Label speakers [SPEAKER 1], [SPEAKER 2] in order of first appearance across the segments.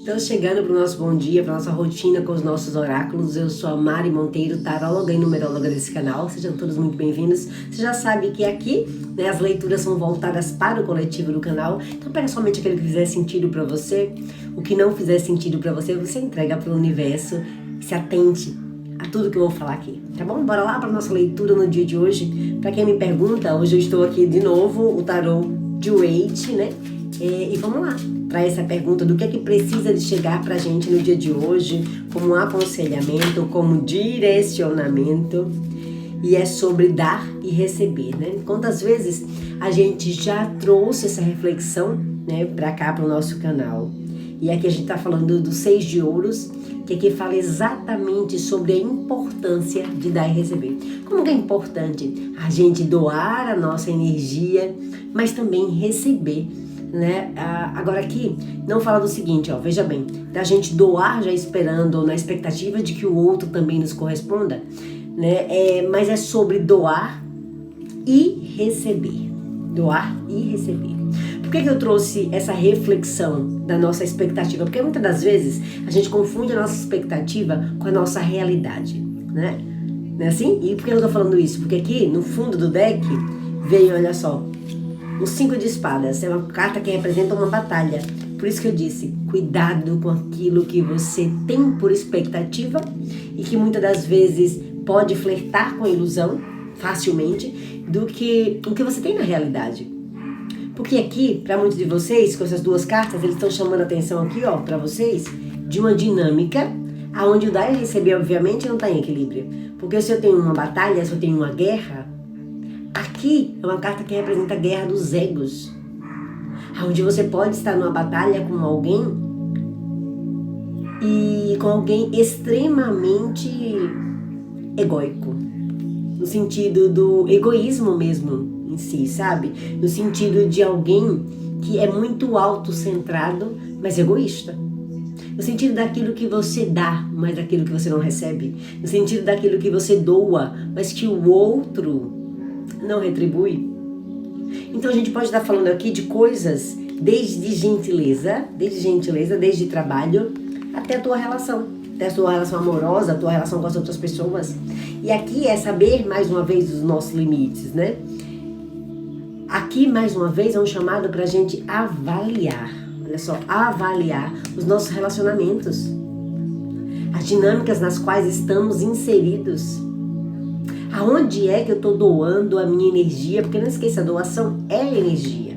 [SPEAKER 1] Então, chegando para o nosso bom dia, para a nossa rotina com os nossos oráculos, eu sou a Mari Monteiro, taróloga e numeróloga desse canal. Sejam todos muito bem-vindos. Você já sabe que aqui, as leituras são voltadas para o coletivo do canal. Então, pega somente aquilo que fizer sentido para você. O que não fizer sentido para você, você entrega para o universo. Se atente a tudo que eu vou falar aqui, tá bom? Bora lá para a nossa leitura no dia de hoje. Para quem me pergunta, hoje eu estou aqui de novo, o tarô de Waite, né? E vamos lá, para essa pergunta do que é que precisa de chegar pra gente no dia de hoje, como aconselhamento, como direcionamento, e é sobre dar e receber, né? Quantas vezes a gente já trouxe essa reflexão, né, pra cá, pro nosso canal. E aqui a gente tá falando do 6 de ouros, que aqui fala exatamente sobre a importância de dar e receber. Como que é importante a gente doar a nossa energia, mas também receber, né? Agora aqui não fala do seguinte, ó, veja bem, da gente doar já esperando ou na expectativa de que o outro também nos corresponda, né? Mas é sobre doar e receber. Doar e receber. Por que eu trouxe essa reflexão da nossa expectativa? Porque muitas das vezes a gente confunde a nossa expectativa com a nossa realidade, né? Não é assim? E por que eu tô falando isso? Porque aqui no fundo do deck veio, olha só, o 5 de espadas. É uma carta que representa uma batalha. Por isso que eu disse, cuidado com aquilo que você tem por expectativa e que muitas das vezes pode flertar com a ilusão facilmente do que o que você tem na realidade. Porque aqui, para muitos de vocês, com essas duas cartas, eles estão chamando a atenção aqui, ó, para vocês, de uma dinâmica aonde o dar e receber, obviamente, não está em equilíbrio. Porque se eu tenho uma batalha, se eu tenho uma guerra, aqui é uma carta que representa a guerra dos egos, onde você pode estar numa batalha com alguém e com alguém extremamente egóico, no sentido do egoísmo mesmo em si, sabe? No sentido de alguém que é muito autocentrado, mas egoísta. No sentido daquilo que você dá, mas daquilo que você não recebe. No sentido daquilo que você doa, mas que o outro não retribui. Então a gente pode estar falando aqui de coisas desde gentileza, desde trabalho, até a tua relação, até a tua relação amorosa, a tua relação com as outras pessoas. E aqui é saber mais uma vez os nossos limites, né? Aqui mais uma vez é um chamado para a gente avaliar, olha só, avaliar os nossos relacionamentos, as dinâmicas nas quais estamos inseridos. Aonde é que eu estou doando a minha energia? Porque não esqueça, a doação é energia.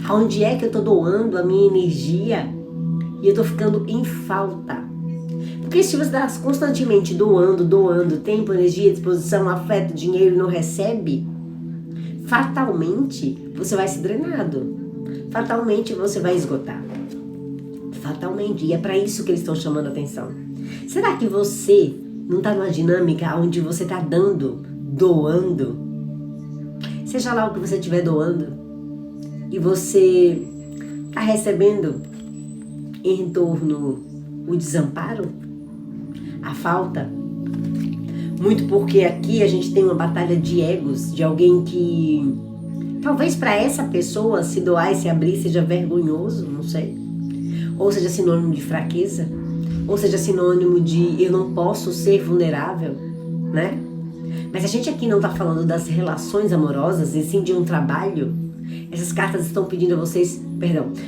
[SPEAKER 1] Aonde é que eu estou doando a minha energia e eu estou ficando em falta? Porque se você está constantemente doando tempo, energia, disposição, afeto, dinheiro e não recebe, fatalmente você vai se drenado. Fatalmente você vai esgotar. Fatalmente. E é para isso que eles estão chamando a atenção. Será que você não está numa dinâmica onde você está doando, seja lá o que você estiver doando, e você está recebendo em retorno o desamparo, a falta? Muito porque aqui a gente tem uma batalha de egos, de alguém que talvez para essa pessoa se doar e se abrir seja vergonhoso, não sei, ou seja sinônimo de fraqueza, ou seja sinônimo de eu não posso ser vulnerável, né? Mas a gente aqui não está falando das relações amorosas, e sim de um trabalho. Essas cartas estão pedindo a vocês,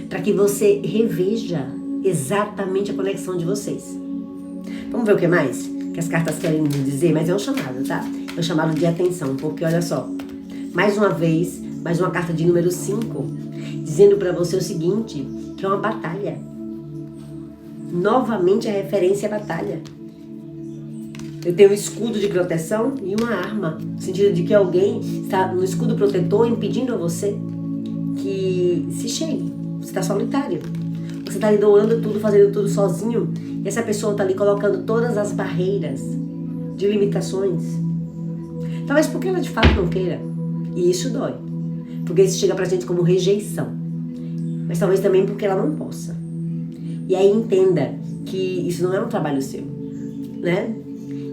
[SPEAKER 1] para que você reveja exatamente a conexão de vocês. Vamos ver o que mais que as cartas querem nos dizer? Mas é um chamado, tá? É um chamado de atenção, porque olha só, mais uma vez, mais uma carta de número 5, dizendo para você o seguinte, que é uma batalha. Novamente a referência à batalha. Eu tenho um escudo de proteção e uma arma, no sentido de que alguém está no escudo protetor impedindo a você que se chegue. Você está solitário. Você está ali doando tudo, fazendo tudo sozinho. E essa pessoa está ali colocando todas as barreiras de limitações. Talvez porque ela de fato não queira. E isso dói. Porque isso chega pra gente como rejeição. Mas talvez também porque ela não possa. E aí entenda que isso não é um trabalho seu, né?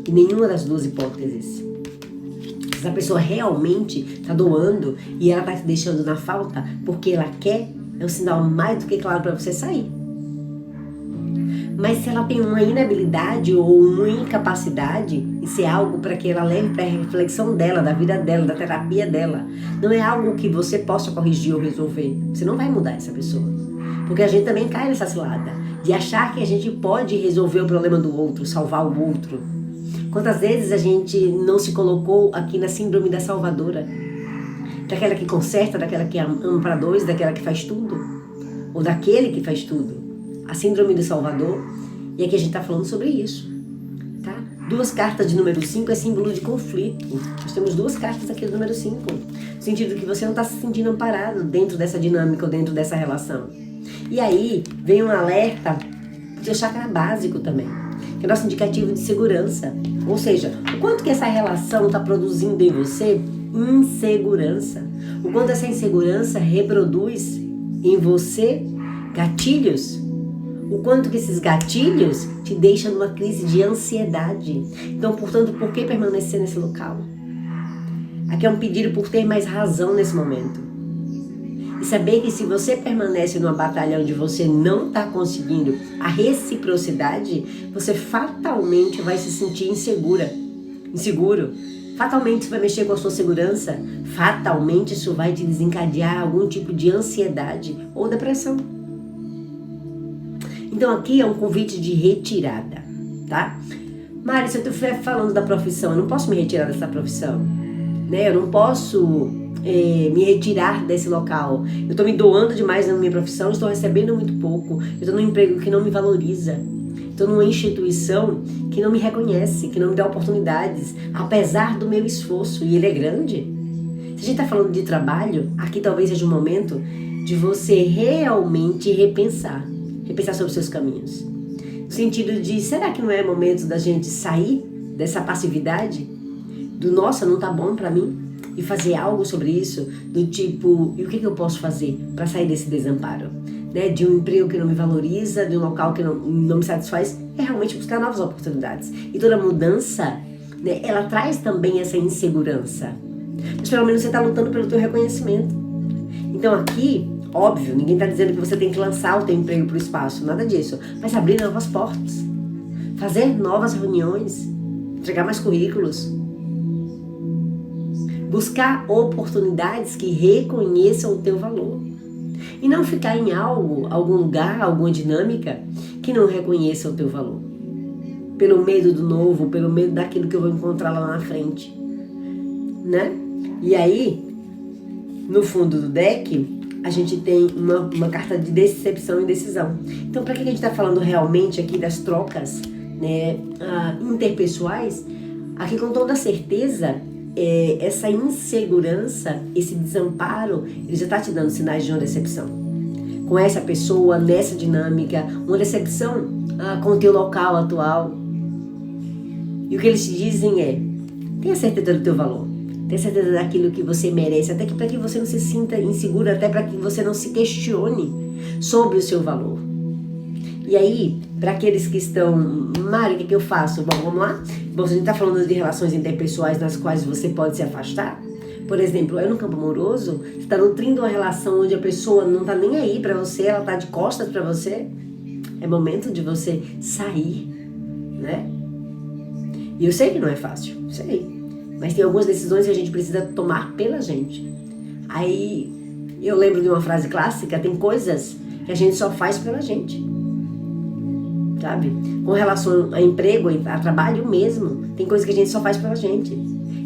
[SPEAKER 1] Em nenhuma das duas hipóteses. Se a pessoa realmente está doando e ela está te deixando na falta porque ela quer, é um sinal mais do que claro para você sair. Mas se ela tem uma inabilidade ou uma incapacidade, isso é algo para que ela leve para a reflexão dela, da vida dela, da terapia dela. Não é algo que você possa corrigir ou resolver. Você não vai mudar essa pessoa. Porque a gente também cai nessa cilada de achar que a gente pode resolver o problema do outro, salvar o outro. Quantas vezes a gente não se colocou aqui na síndrome da salvadora? Daquela que conserta, daquela que ama para dois, daquela que faz tudo. Ou daquele que faz tudo. A síndrome do salvador. E aqui a gente está falando sobre isso. Tá? 2 cartas de número 5 é símbolo de conflito. Nós temos 2 cartas aqui do número 5. No sentido que você não está se sentindo amparado dentro dessa dinâmica ou dentro dessa relação. E aí vem um alerta de chakra básico também. Que é nosso indicativo de segurança. Ou seja, o quanto que essa relação está produzindo em você insegurança. O quanto essa insegurança reproduz em você gatilhos. O quanto que esses gatilhos te deixam numa crise de ansiedade. Então, portanto, por que permanecer nesse local? Aqui é um pedido por ter mais razão nesse momento. E saber que se você permanece numa batalha onde você não está conseguindo a reciprocidade, você fatalmente vai se sentir inseguro. Fatalmente isso vai mexer com a sua segurança. Fatalmente isso vai te desencadear algum tipo de ansiedade ou depressão. Então aqui é um convite de retirada, tá? Mari, se eu estiver falando da profissão, eu não posso me retirar dessa profissão, né? Eu não posso me retirar desse local. Eu estou me doando demais na minha profissão, estou recebendo muito pouco, eu estou num emprego que não me valoriza, estou numa instituição que não me reconhece, que não me dá oportunidades, apesar do meu esforço, e ele é grande. Se a gente está falando de trabalho, aqui talvez seja um momento de você realmente repensar sobre seus caminhos. No sentido de, será que não é momento da gente sair dessa passividade? Do, nossa, não tá bom pra mim? E fazer algo sobre isso? Do tipo, e o que eu posso fazer para sair desse desamparo? Né? De um emprego que não me valoriza, de um local que não me satisfaz, é realmente buscar novas oportunidades. E toda mudança, né, ela traz também essa insegurança. Mas pelo menos você está lutando pelo teu reconhecimento. Então aqui, óbvio, ninguém está dizendo que você tem que lançar o teu emprego para o espaço, nada disso. Mas abrir novas portas, fazer novas reuniões, entregar mais currículos, buscar oportunidades que reconheçam o teu valor. E não ficar em algum lugar, alguma dinâmica que não reconheça o teu valor. Pelo medo do novo, pelo medo daquilo que eu vou encontrar lá na frente. Né? E aí, no fundo do deck, a gente tem uma carta de decepção e decisão. Então, para que a gente está falando realmente aqui das trocas, né, interpessoais? Aqui, com toda certeza, essa insegurança, esse desamparo, ele já está te dando sinais de uma decepção. Com essa pessoa, nessa dinâmica, uma decepção com o teu local atual. E o que eles te dizem é, tenha certeza do teu valor. Tenha certeza daquilo que você merece, até que para que você não se sinta inseguro, até para que você não se questione sobre o seu valor. E aí, para aqueles que estão, Mari, o que eu faço? Bom, vamos lá? Bom, a gente está falando de relações interpessoais nas quais você pode se afastar. Por exemplo, no campo amoroso, você está nutrindo uma relação onde a pessoa não está nem aí para você, ela está de costas para você. É momento de você sair, né? E eu sei que não é fácil, sei. Mas tem algumas decisões que a gente precisa tomar pela gente. Aí, eu lembro de uma frase clássica, tem coisas que a gente só faz pela gente. Sabe? Com relação a emprego, a trabalho mesmo, tem coisas que a gente só faz pela gente.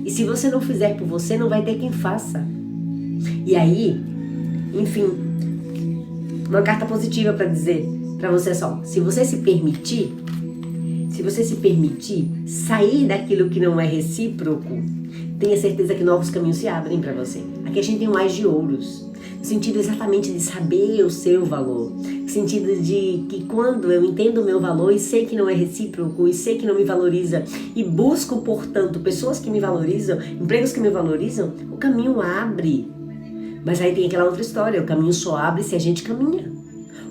[SPEAKER 1] E se você não fizer por você, não vai ter quem faça. E aí, enfim, uma carta positiva para dizer para você só, se você se permitir sair daquilo que não é recíproco, tenha certeza que novos caminhos se abrem para você. Aqui a gente tem um Ás de Ouros, no sentido exatamente de saber o seu valor, no sentido de que quando eu entendo o meu valor e sei que não é recíproco e sei que não me valoriza e busco, portanto, pessoas que me valorizam, empregos que me valorizam, o caminho abre. Mas aí tem aquela outra história, o caminho só abre se a gente caminha.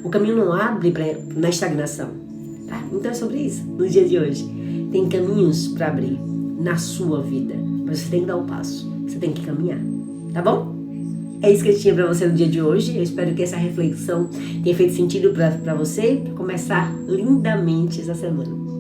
[SPEAKER 1] O caminho não abre na estagnação. Tá? Então é sobre isso, no dia de hoje. Tem caminhos para abrir na sua vida, mas você tem que dar o passo, você tem que caminhar, tá bom? É isso que eu tinha para você no dia de hoje. Eu espero que essa reflexão tenha feito sentido para você, para começar lindamente essa semana.